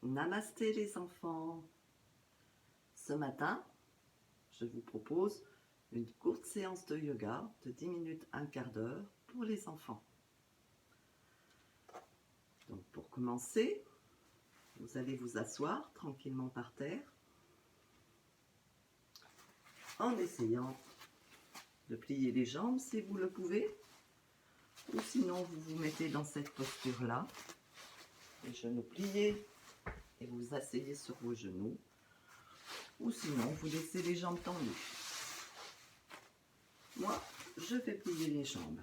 Namasté les enfants. Ce matin, je vous propose une courte séance de yoga de 10 minutes, un quart d'heure pour les enfants. Donc pour commencer, vous allez vous asseoir tranquillement par terre en essayant de plier les jambes si vous le pouvez, ou sinon vous vous mettez dans cette posture-là, les genoux pliés et vous asseyez sur vos genoux, ou sinon vous laissez les jambes tendues. Moi, je vais plier les jambes.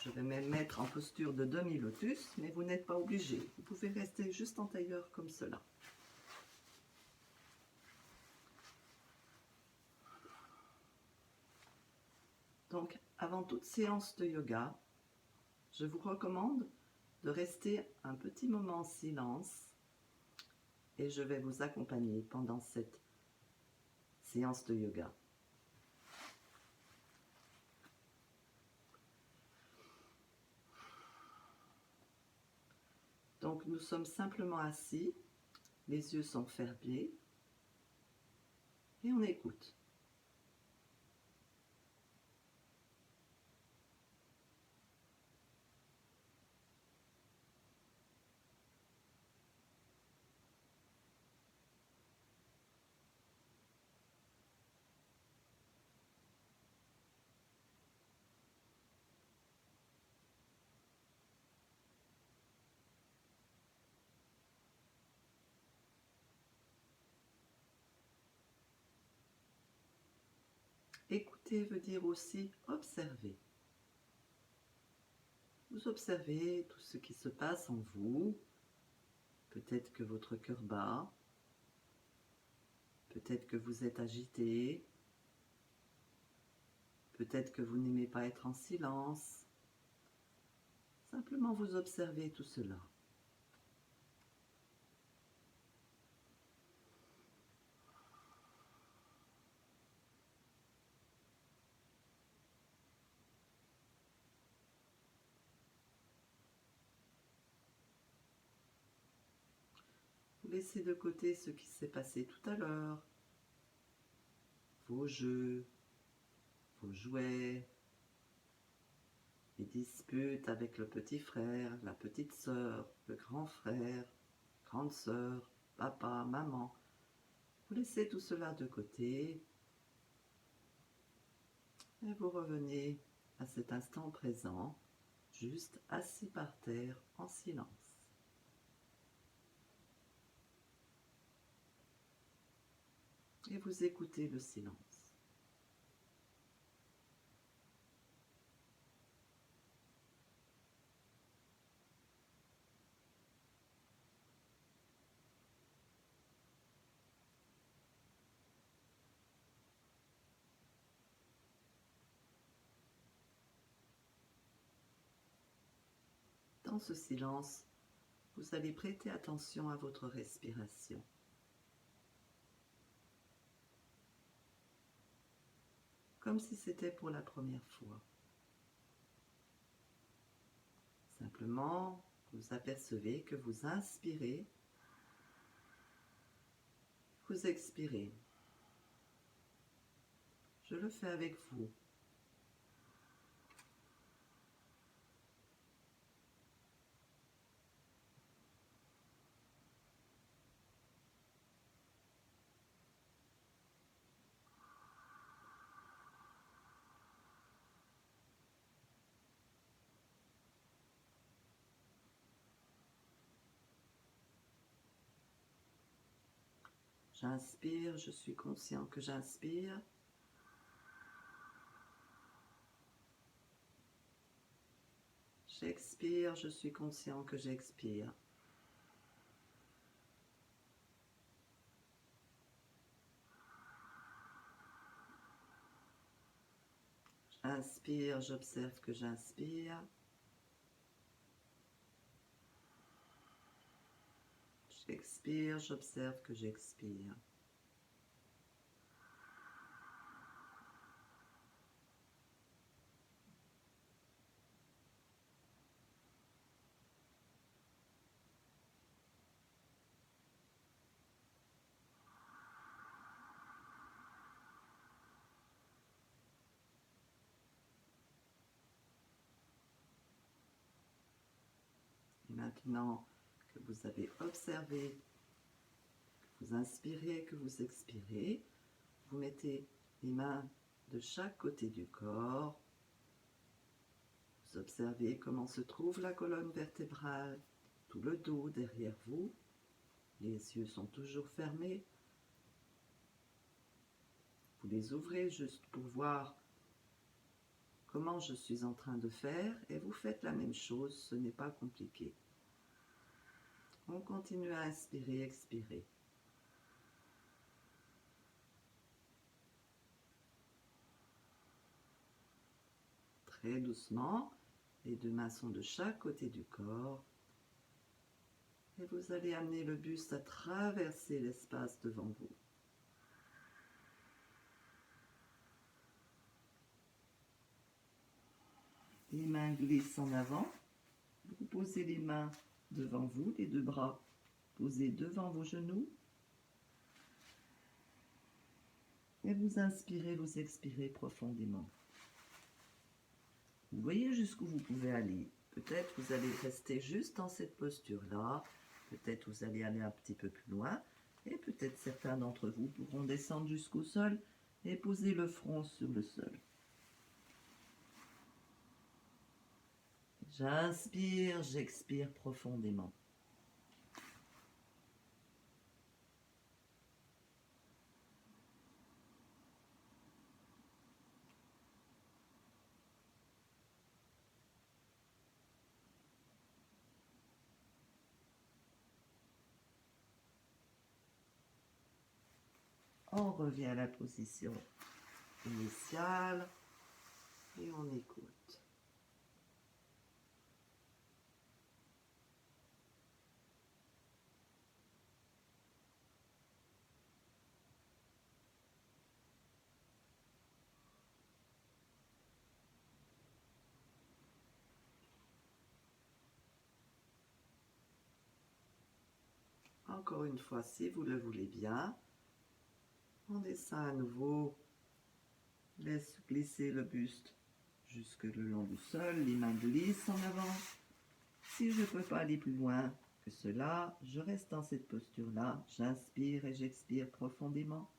Je vais me mettre en posture de demi-lotus, mais vous n'êtes pas obligé. Vous pouvez rester juste en tailleur comme cela. Donc, avant toute séance de yoga, je vous recommande de rester un petit moment en silence et je vais vous accompagner pendant cette séance de yoga. Donc, nous sommes simplement assis, les yeux sont fermés et on écoute. Écouter veut dire aussi observer. Vous observez tout ce qui se passe en vous. Peut-être que votre cœur bat. Peut-être que vous êtes agité. Peut-être que vous n'aimez pas être en silence. Simplement vous observez tout cela. Vous laissez de côté ce qui s'est passé tout à l'heure, vos jeux, vos jouets, les disputes avec le petit frère, la petite sœur, le grand frère, grande sœur, papa, maman. Vous laissez tout cela de côté et vous revenez à cet instant présent, juste assis par terre en silence. Et vous écoutez le silence. Dans ce silence, vous allez prêter attention à votre respiration. Comme si c'était pour la première fois. Simplement, vous apercevez que vous inspirez, vous expirez. Je le fais avec vous. J'inspire, je suis conscient que j'inspire. J'expire, je suis conscient que j'expire. J'inspire, j'observe que j'inspire. J'expire, j'observe que j'expire. Maintenant que vous avez observé, que vous inspirez, que vous expirez, vous mettez les mains de chaque côté du corps. Vous observez comment se trouve la colonne vertébrale, tout le dos derrière vous. Les yeux sont toujours fermés. Vous les ouvrez juste pour voir comment je suis en train de faire et vous faites la même chose, ce n'est pas compliqué. On continue à inspirer, expirer. Très doucement, les deux mains sont de chaque côté du corps et vous allez amener le buste à traverser l'espace devant vous. Les mains glissent en avant. Vous posez les mains devant vous, les deux bras posés devant vos genoux. Et vous inspirez, vous expirez profondément. Vous voyez jusqu'où vous pouvez aller. Peut-être vous allez rester juste dans cette posture-là. Peut-être vous allez aller un petit peu plus loin. Et peut-être certains d'entre vous pourront descendre jusqu'au sol et poser le front sur le sol. J'inspire, j'expire profondément. On revient à la position initiale et on écoute. Encore une fois, si vous le voulez bien, on descend à nouveau, laisse glisser le buste jusque le long du sol, les mains glissent en avant. Si je ne peux pas aller plus loin que cela, je reste dans cette posture-là, j'inspire et j'expire profondément.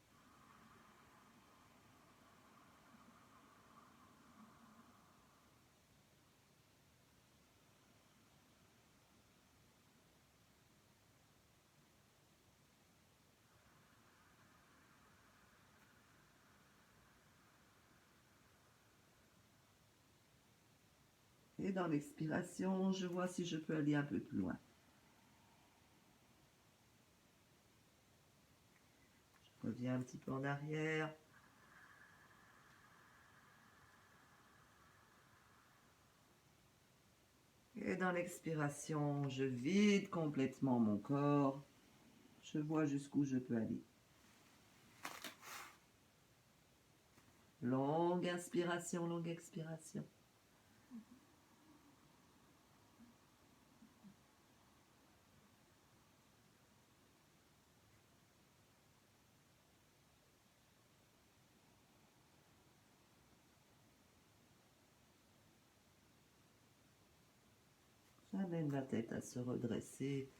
Et dans l'expiration, je vois si je peux aller un peu plus loin. Je reviens un petit peu en arrière. Et dans l'expiration, je vide complètement mon corps. Je vois jusqu'où je peux aller. Longue inspiration, longue expiration. J'amène la tête à se redresser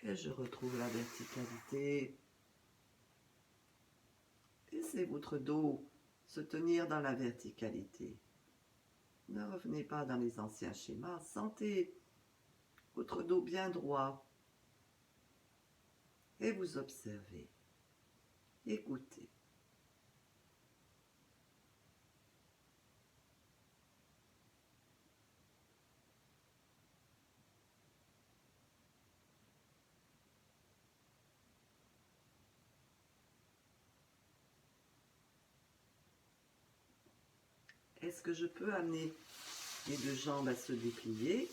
et je retrouve la verticalité. Laissez votre dos se tenir dans la verticalité. Ne revenez pas dans les anciens schémas. Sentez votre dos bien droit et vous observez. Écoutez. Est-ce que je peux amener les deux jambes à se déplier?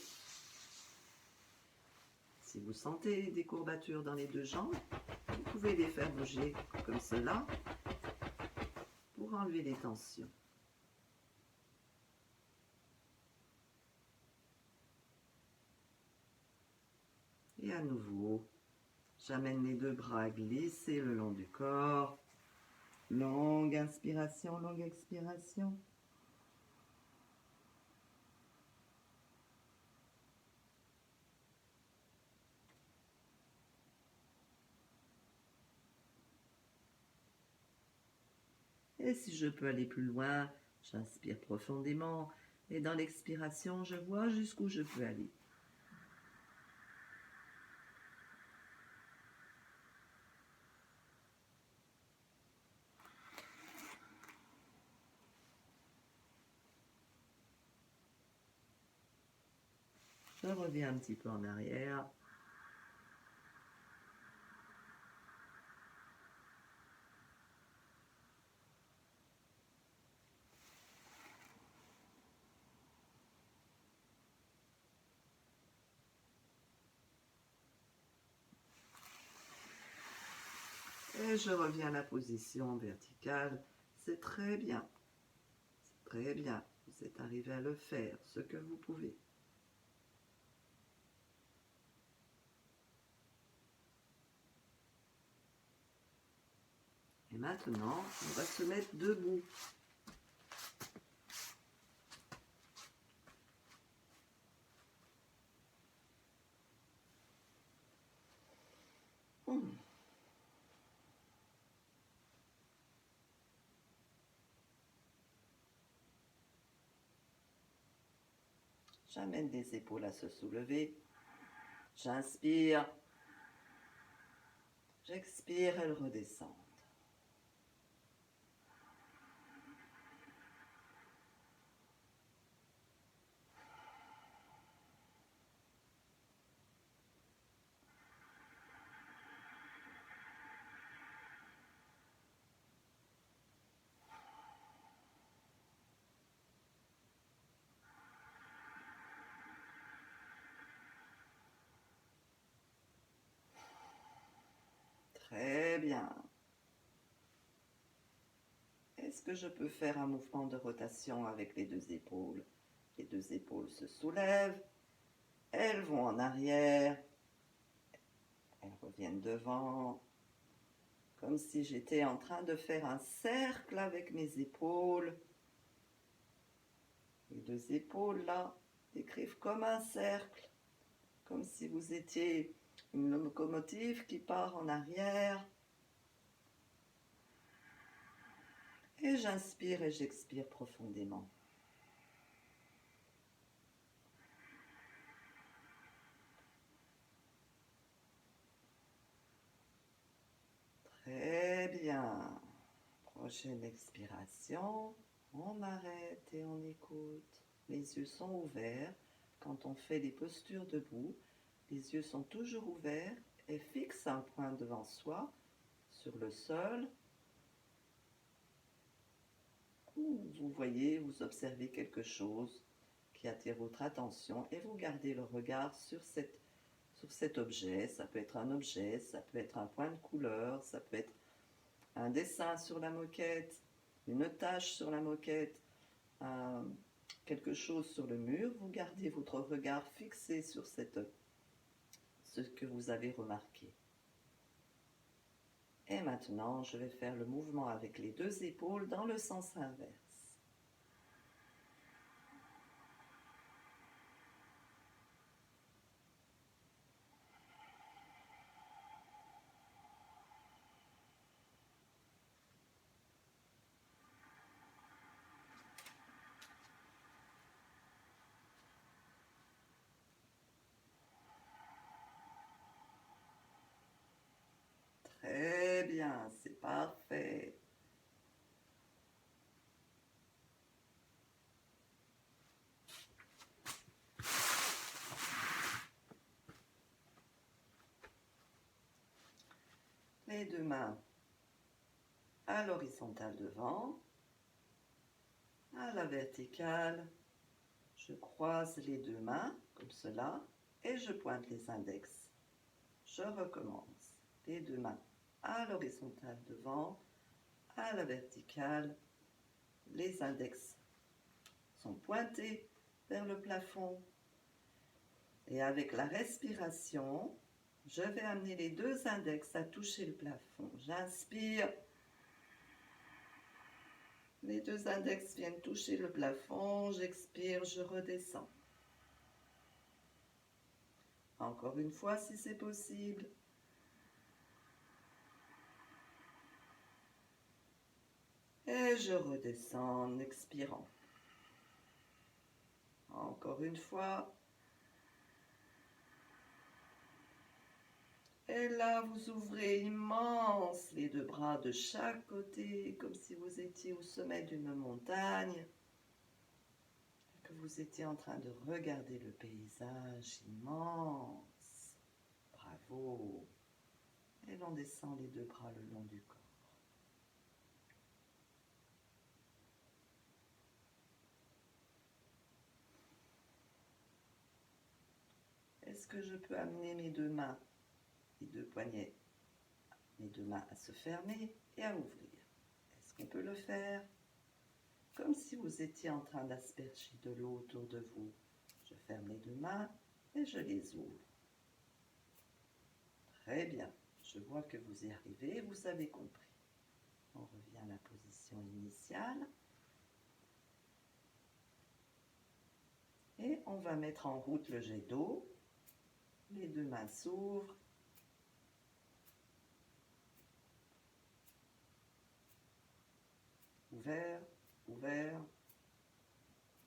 Si vous sentez des courbatures dans les deux jambes, vous pouvez les faire bouger comme cela pour enlever les tensions. Et à nouveau, j'amène les deux bras à glisser le long du corps. Longue inspiration, longue expiration. Et si je peux aller plus loin, j'inspire profondément. Et dans l'expiration, je vois jusqu'où je peux aller. Je reviens un petit peu en arrière. Et je reviens à la position verticale. C'est très bien. C'est très bien. Vous êtes arrivé à le faire, ce que vous pouvez. Et maintenant, on va se mettre debout. J'amène les épaules à se soulever. J'inspire. J'expire, elles redescendent. Très bien. Est-ce que je peux faire un mouvement de rotation avec les deux épaules? Les deux épaules se soulèvent, elles vont en arrière, elles reviennent devant, comme si j'étais en train de faire un cercle avec mes épaules. Les deux épaules là décrivent comme un cercle, comme si vous étiez une locomotive qui part en arrière. Et j'inspire et j'expire profondément. Très bien. Prochaine expiration, on arrête et on écoute. Les yeux sont ouverts. Quand on fait des postures debout, les yeux sont toujours ouverts et fixent un point devant soi, sur le sol. Ou vous voyez, vous observez quelque chose qui attire votre attention et vous gardez le regard sur cet objet. Ça peut être un objet, ça peut être un point de couleur, ça peut être un dessin sur la moquette, une tache sur la moquette, quelque chose sur le mur. Vous gardez votre regard fixé sur ce que vous avez remarqué. Et maintenant, je vais faire le mouvement avec les deux épaules dans le sens inverse. Très bien, c'est parfait. Les deux mains à l'horizontale devant, à la verticale. Je croise les deux mains comme cela et je pointe les index. Je recommence. Les deux mains à l'horizontale devant, à la verticale. Les index sont pointés vers le plafond. Et avec la respiration, je vais amener les deux index à toucher le plafond. J'inspire. Les deux index viennent toucher le plafond. J'expire, je redescends. Encore une fois si c'est possible. Et Et je redescends en expirant. Encore une fois. Et là, vous ouvrez immense les deux bras de chaque côté, comme si vous étiez au sommet d'une montagne, que vous étiez en train de regarder le paysage immense. Bravo. Et l'on descend les deux bras le long du corps. Est-ce que je peux amener mes deux mains, les deux poignets, mes deux mains à se fermer et à ouvrir? Est-ce qu'on peut le faire? Comme si vous étiez en train d'asperger de l'eau autour de vous. Je ferme les deux mains et je les ouvre. Très bien. Je vois que vous y arrivez, vous avez compris. On revient à la position initiale. Et on va mettre en route le jet d'eau. Les deux mains s'ouvrent. Ouvert, ouvert.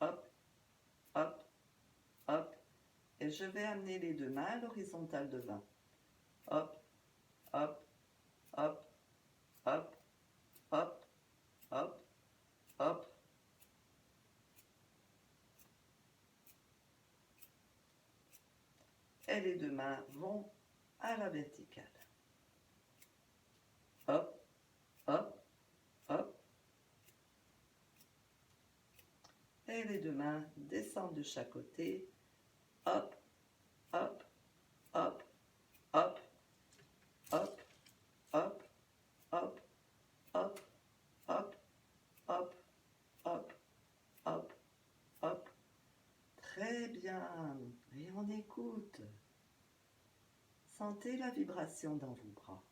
Hop, hop, hop. Et je vais amener les deux mains à l'horizontale devant. Hop, hop, hop, hop, hop, hop, hop. Et les deux mains vont à la verticale. Hop, hop, hop. Et les deux mains descendent de chaque côté. Hop, hop, hop, hop, hop, hop, hop, hop, hop, hop, hop, hop, hop. Très bien. Et on écoute. Sentez la vibration dans vos bras.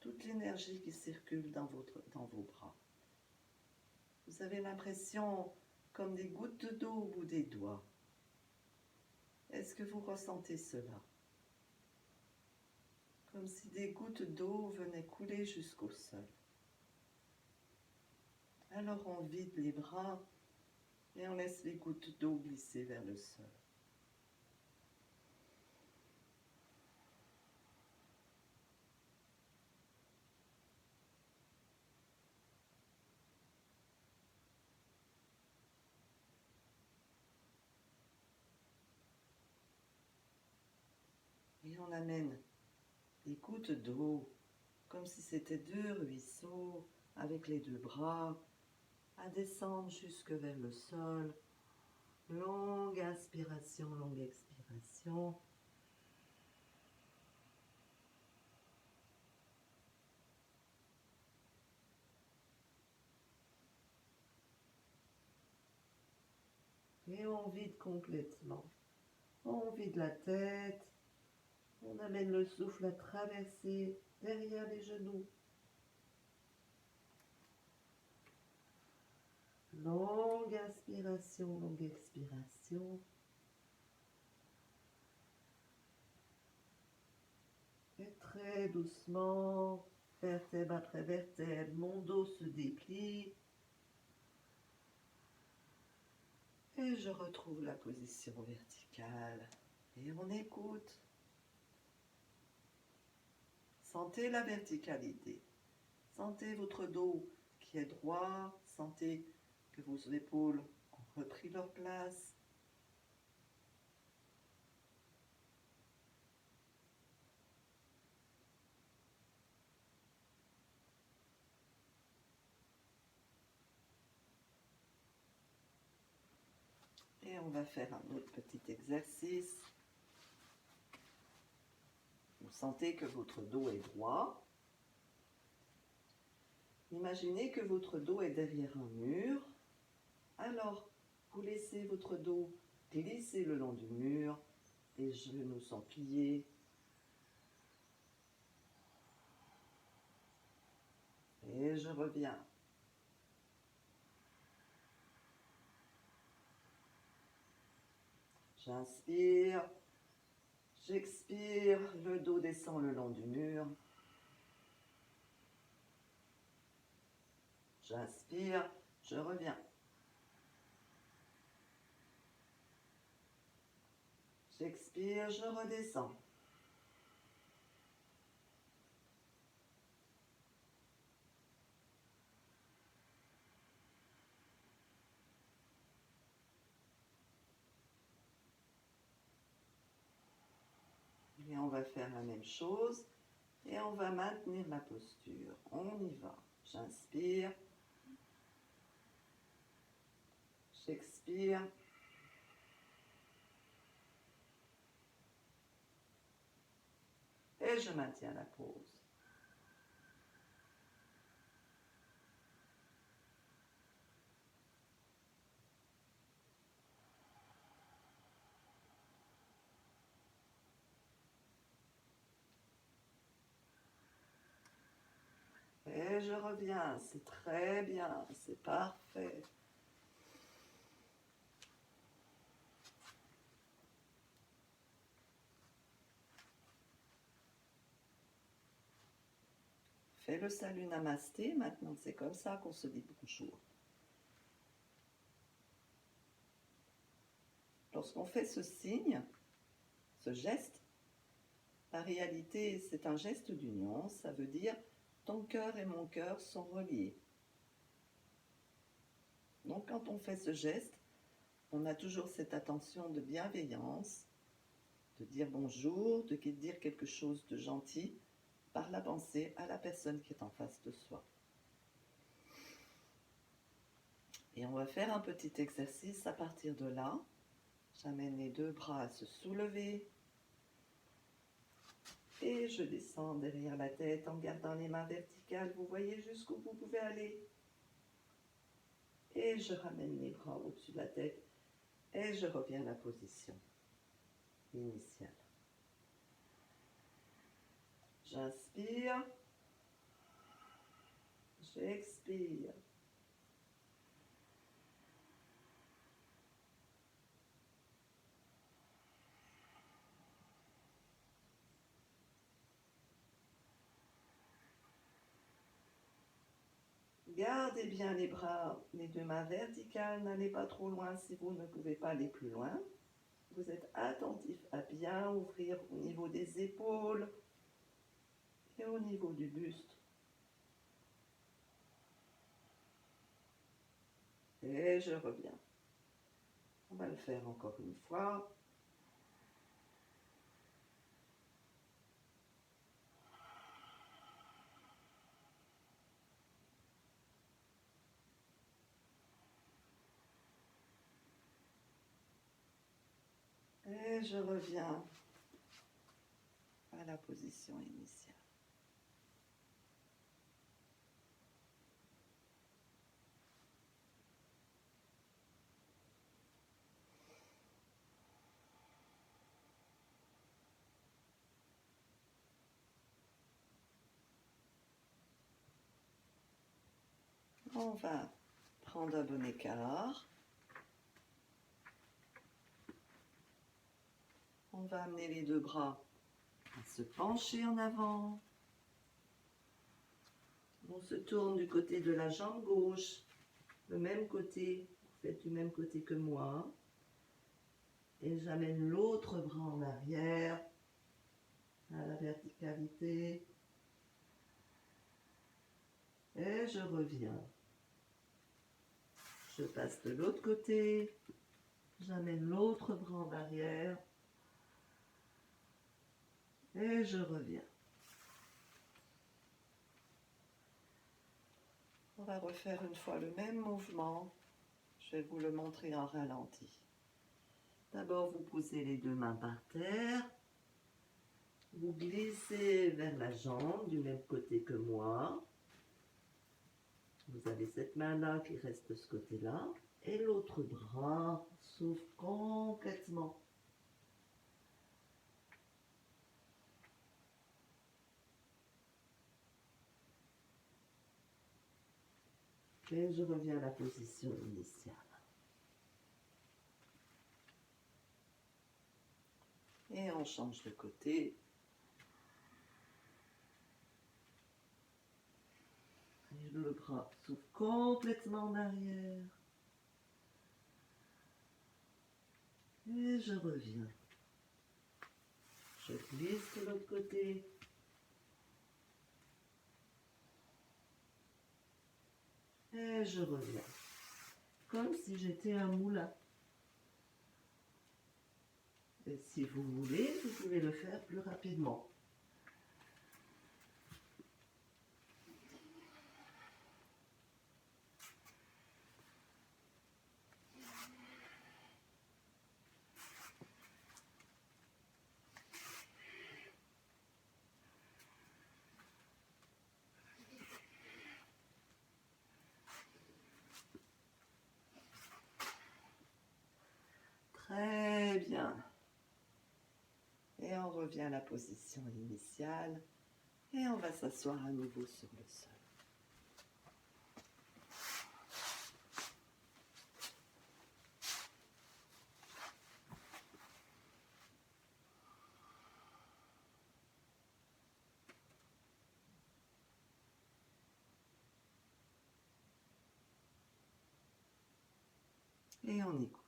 Toute l'énergie qui circule dans vos bras. Vous avez l'impression comme des gouttes d'eau au bout des doigts. Est-ce que vous ressentez cela? Comme si des gouttes d'eau venaient couler jusqu'au sol. Alors on vide les bras et on laisse les gouttes d'eau glisser vers le sol. Et on amène les gouttes d'eau comme si c'était deux ruisseaux avec les deux bras à descendre jusque vers le sol. Longue inspiration, longue expiration. Et on vide complètement. On vide la tête. On amène le souffle à traverser derrière les genoux. Longue inspiration, longue expiration. Et très doucement, vertèbre après vertèbre, mon dos se déplie. Et je retrouve la position verticale. Et on écoute. Sentez la verticalité. Sentez votre dos qui est droit. Sentez que vos épaules ont repris leur place. Et on va faire un autre petit exercice. Vous sentez que votre dos est droit. Imaginez que votre dos est derrière un mur. Alors, vous laissez votre dos glisser le long du mur. Les genoux sont pliés. Et je reviens. J'inspire, j'expire, le dos descend le long du mur. Je J'inspire, je reviens. J'expire, je redescends. Et on va faire la même chose et on va maintenir la posture. On y va. J'inspire. J'expire. Et je maintiens la pause. Et je reviens, c'est très bien, c'est parfait. Fais le salut namasté, maintenant c'est comme ça qu'on se dit bonjour. Lorsqu'on fait ce signe, ce geste, la réalité c'est un geste d'union, ça veut dire ton cœur et mon cœur sont reliés. Donc quand on fait ce geste, on a toujours cette attention de bienveillance, de dire bonjour, de dire quelque chose de gentil par la pensée à la personne qui est en face de soi. Et on va faire un petit exercice à partir de là. J'amène les deux bras à se soulever. Et je descends derrière la tête en gardant les mains verticales. Vous voyez jusqu'où vous pouvez aller. Et je ramène les bras au-dessus de la tête. Et je reviens à la position initiale. J'inspire. J'expire. Gardez bien les bras, les deux mains verticales, n'allez pas trop loin si vous ne pouvez pas aller plus loin. Vous êtes attentif à bien ouvrir au niveau des épaules et au niveau du buste. Et je reviens. On va le faire encore une fois. Et je reviens à la position initiale. On va prendre un bon écart. On va amener les deux bras à se pencher en avant. On se tourne du côté de la jambe gauche, le même côté, vous faites du même côté que moi. Et j'amène l'autre bras en arrière, à la verticalité. Et je reviens. Je passe de l'autre côté, j'amène l'autre bras en arrière. Et je reviens. On va refaire une fois le même mouvement. Je vais vous le montrer en ralenti. D'abord, vous posez les deux mains par terre. Vous glissez vers la jambe du même côté que moi. Vous avez cette main-là qui reste de ce côté-là. Et l'autre bras s'ouvre complètement. Et je reviens à la position initiale. Et on change de côté. Et le bras s'ouvre complètement en arrière. Et je reviens. Je glisse de l'autre côté. Et je reviens. Comme si j'étais un moulin. Et si vous voulez, vous pouvez le faire plus rapidement. Très bien. Et on revient à la position initiale. Et on va s'asseoir à nouveau sur le sol. Et on écoute.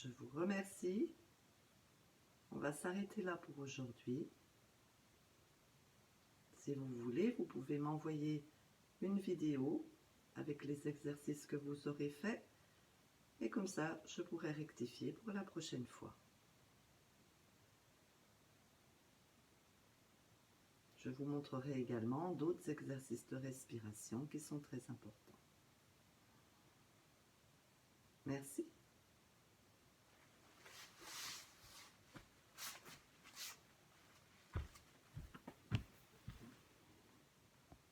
Je vous remercie. On va s'arrêter là pour aujourd'hui. Si vous voulez, vous pouvez m'envoyer une vidéo avec les exercices que vous aurez faits. Et comme ça, je pourrai rectifier pour la prochaine fois. Je vous montrerai également d'autres exercices de respiration qui sont très importants. Merci.